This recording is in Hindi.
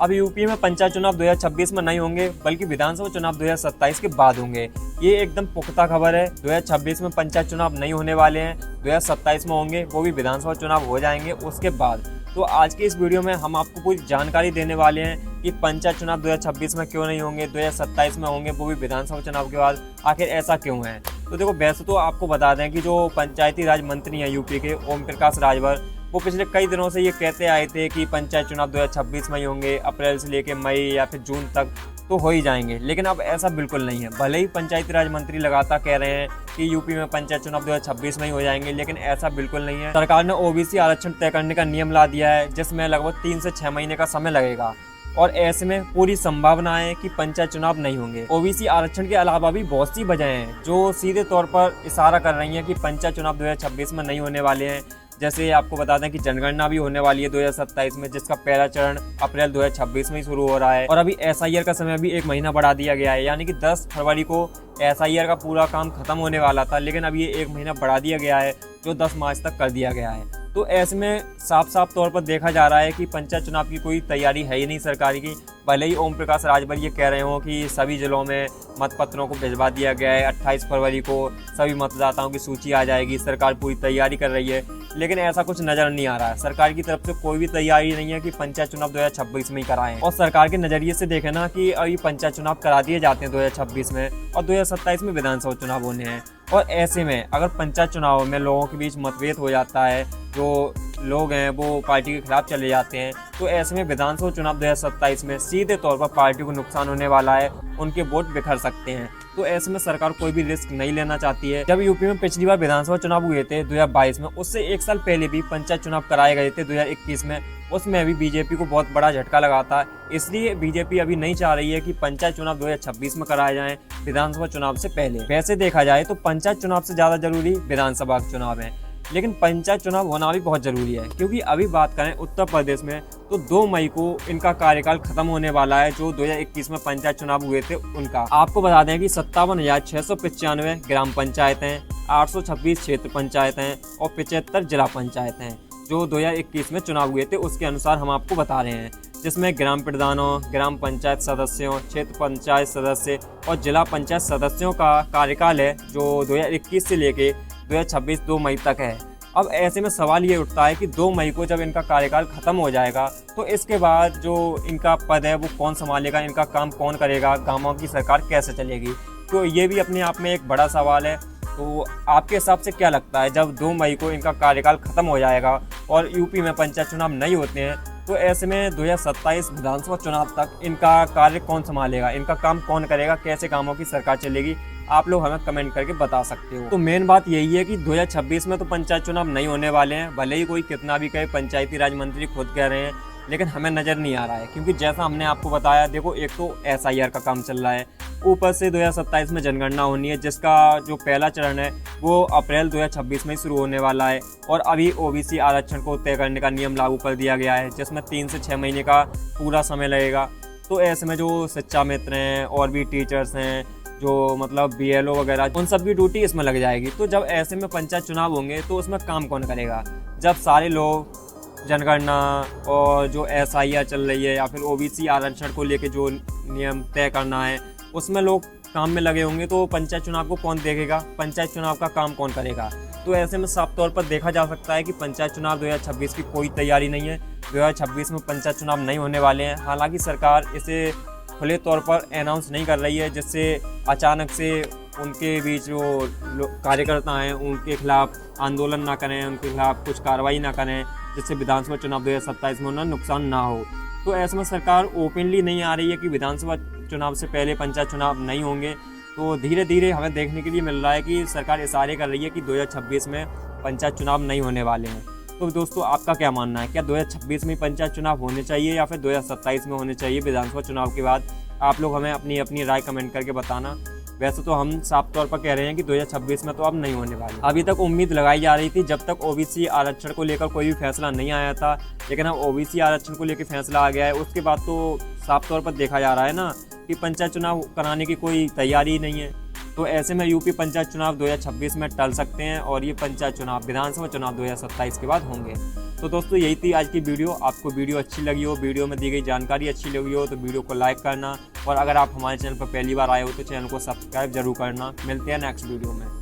अब यूपी में पंचायत चुनाव 2026 में नहीं होंगे, बल्कि विधानसभा चुनाव 2027 के बाद होंगे। ये एकदम पुख्ता खबर है। 2026 में पंचायत चुनाव नहीं होने वाले हैं, 2027 में होंगे, वो भी विधानसभा चुनाव हो जाएंगे उसके बाद। तो आज की इस वीडियो में हम आपको पूरी जानकारी देने वाले हैं कि पंचायत चुनाव 2026 में क्यों नहीं होंगे, 2027 में होंगे, वो भी विधानसभा चुनाव के बाद। आखिर ऐसा क्यों है? तो देखो, वैसे तो आपको बता दें कि जो पंचायती राज मंत्री हैं यूपी के, ओम प्रकाश राजभर, वो पिछले कई दिनों से ये कहते आए थे कि पंचायत चुनाव 2026 में ही होंगे, अप्रैल से लेकर मई या फिर जून तक तो हो ही जाएंगे। लेकिन अब ऐसा बिल्कुल नहीं है। भले ही पंचायती राज मंत्री लगातार कह रहे हैं कि यूपी में पंचायत चुनाव 2026 में ही हो जाएंगे, लेकिन ऐसा बिल्कुल नहीं है। सरकार ने ओबीसी आरक्षण तय करने का नियम ला दिया है, जिसमें लगभग 3 से 6 महीने का समय लगेगा, और ऐसे में पूरी संभावना है कि पंचायत चुनाव नहीं होंगे। ओबीसी आरक्षण के अलावा भी बहुत सी वजह हैं जो सीधे तौर पर इशारा कर रही हैं कि पंचायत चुनाव 2026 में नहीं होने वाले हैं। जैसे आपको बता दें कि जनगणना भी होने वाली है 2027 में, जिसका पहला चरण अप्रैल 2026 में ही शुरू हो रहा है। और अभी एसआईआर का समय भी 1 महीना बढ़ा दिया गया है, यानी कि 10 फरवरी को एसआईआर का पूरा काम खत्म होने वाला था, लेकिन अब ये 1 महीना बढ़ा दिया गया है, जो 10 मार्च तक कर दिया गया है। तो ऐसे में साफ साफ तौर पर देखा जा रहा है कि पंचायत चुनाव की कोई तैयारी है ही नहीं सरकार की। भले ही ओम प्रकाश राजभर ये कह रहे हो कि सभी जिलों में मतपत्रों को भिजवा दिया गया है, 28 फरवरी को सभी मतदाताओं की सूची आ जाएगी, सरकार पूरी तैयारी कर रही है, लेकिन ऐसा कुछ नजर नहीं आ रहा है। सरकार की तरफ से कोई भी तैयारी नहीं है कि पंचायत चुनाव 2026 में ही कराएं। और सरकार के नजरिए से देखें ना कि अभी पंचायत चुनाव करा दिए जाते हैं 2026 में, और 2027 में विधानसभा चुनाव होने हैं। और ऐसे में अगर पंचायत चुनाव में लोगों के बीच मतभेद हो जाता है, जो लोग हैं वो पार्टी के खिलाफ चले जाते हैं, तो ऐसे में विधानसभा चुनाव 2027 में सीधे तौर पर पार्टी को नुकसान होने वाला है, उनके वोट बिखर सकते हैं। तो ऐसे में सरकार कोई भी रिस्क नहीं लेना चाहती है। जब यूपी में पिछली बार विधानसभा चुनाव हुए थे 2022 में, उससे 1 साल पहले भी पंचायत चुनाव कराए गए थे 2021 में, उसमें भी बीजेपी को बहुत बड़ा झटका लगा था। इसलिए बीजेपी अभी नहीं चाह रही है कि पंचायत चुनाव 2026 में कराए जाएं विधानसभा चुनाव से पहले। वैसे देखा जाए तो पंचायत चुनाव से ज्यादा जरूरी विधानसभा चुनाव है, लेकिन पंचायत चुनाव होना भी बहुत जरूरी है, क्योंकि अभी बात करें उत्तर प्रदेश में तो 2 मई को इनका कार्यकाल खत्म होने वाला है। जो 2021 में पंचायत चुनाव हुए थे उनका आपको बता दें कि 57,695 ग्राम पंचायतें, 826 क्षेत्र पंचायतें और 75 जिला पंचायतें जो 2021 में चुनाव हुए थे उसके अनुसार हम आपको बता रहे हैं, जिसमें ग्राम प्रधानों, ग्राम पंचायत सदस्यों, क्षेत्र पंचायत सदस्य और जिला पंचायत सदस्यों का कार्यकाल है जो 2021 से लेके 2026 2 मई तक है। अब ऐसे में सवाल ये उठता है कि 2 मई को जब इनका कार्यकाल खत्म हो जाएगा तो इसके बाद जो इनका पद है वो कौन संभालेगा, इनका काम कौन करेगा, गांवों की सरकार कैसे चलेगी? तो ये भी अपने आप में एक बड़ा सवाल है। तो आपके हिसाब से क्या लगता है, जब 2 मई को इनका कार्यकाल खत्म हो जाएगा और यूपी में पंचायत चुनाव नहीं होते हैं, तो ऐसे में 2027 विधानसभा चुनाव तक इनका कार्य कौन संभालेगा, इनका काम कौन करेगा, कैसे कामों की सरकार चलेगी? आप लोग हमें कमेंट करके बता सकते हो। तो मेन बात यही है कि 2026 में तो पंचायत चुनाव नहीं होने वाले हैं। भले ही कोई कितना भी कहे, पंचायती राज मंत्री खुद कह रहे हैं, लेकिन हमें नज़र नहीं आ रहा है, क्योंकि जैसा हमने आपको बताया, देखो एक तो एसआईआर का काम चल रहा है, ऊपर से 2027 में जनगणना होनी है, जिसका जो पहला चरण है वो अप्रैल 2026 में ही शुरू होने वाला है। और अभी ओबीसी आरक्षण को तय करने का नियम लागू कर दिया गया है, जिसमें 3 से 6 महीने का पूरा समय लगेगा। तो ऐसे में जो शिक्षा मित्र हैं और भी टीचर्स हैं, जो मतलब बीएलओ वगैरह, उन सब की ड्यूटी इसमें लग जाएगी। तो जब ऐसे में पंचायत चुनाव होंगे तो उसमें काम कौन करेगा? जब सारे लोग जनगणना और जो एसआईआर चल रही है या फिर ओबीसी आरक्षण को लेके जो नियम तय करना है उसमें लोग काम में लगे होंगे, तो पंचायत चुनाव को कौन देखेगा, पंचायत चुनाव का काम कौन करेगा? तो ऐसे में साफ तौर पर देखा जा सकता है कि पंचायत चुनाव 2026 की कोई तैयारी नहीं है। 2026 में पंचायत चुनाव नहीं होने वाले हैं। हालांकि सरकार इसे खुले तौर पर अनाउंस नहीं कर रही है, जिससे अचानक से उनके बीच जो कार्यकर्ता हैं उनके खिलाफ आंदोलन ना करें, उनके खिलाफ कुछ कार्रवाई ना करें, जिससे विधानसभा चुनाव 2027 में उन्हें नुकसान ना हो। तो ऐसे में सरकार ओपनली नहीं आ रही है कि विधानसभा चुनाव से पहले पंचायत चुनाव नहीं होंगे। तो धीरे धीरे हमें देखने के लिए मिल रहा है कि सरकार इशारे कर रही है कि 2026 में पंचायत चुनाव नहीं होने वाले हैं। तो दोस्तों, आपका क्या मानना है? क्या 2026 में पंचायत चुनाव होने चाहिए या फिर 2027 में होने चाहिए विधानसभा चुनाव के बाद? आप लोग हमें अपनी अपनी राय कमेंट करके बताना। वैसे तो हम साफ तौर पर कह रहे हैं कि 2026 में तो अब नहीं होने वाले। अभी तक उम्मीद लगाई जा रही थी जब तक ओबीसी आरक्षण को लेकर कोई भी फैसला नहीं आया था, लेकिन अब ओबीसी आरक्षण को लेकर फैसला आ गया है, उसके बाद तो साफ तौर पर देखा जा रहा है ना कि पंचायत चुनाव कराने की कोई तैयारी ही नहीं है। तो ऐसे में यूपी पंचायत चुनाव 2026 में टल सकते हैं और ये पंचायत चुनाव विधानसभा चुनाव 2027 के बाद होंगे। तो दोस्तों यही थी आज की वीडियो। आपको वीडियो अच्छी लगी हो, वीडियो में दी गई जानकारी अच्छी लगी हो तो वीडियो को लाइक करना, और अगर आप हमारे चैनल पर पहली बार आए हो तो चैनल को सब्सक्राइब जरूर करना। मिलते हैं नेक्स्ट वीडियो में।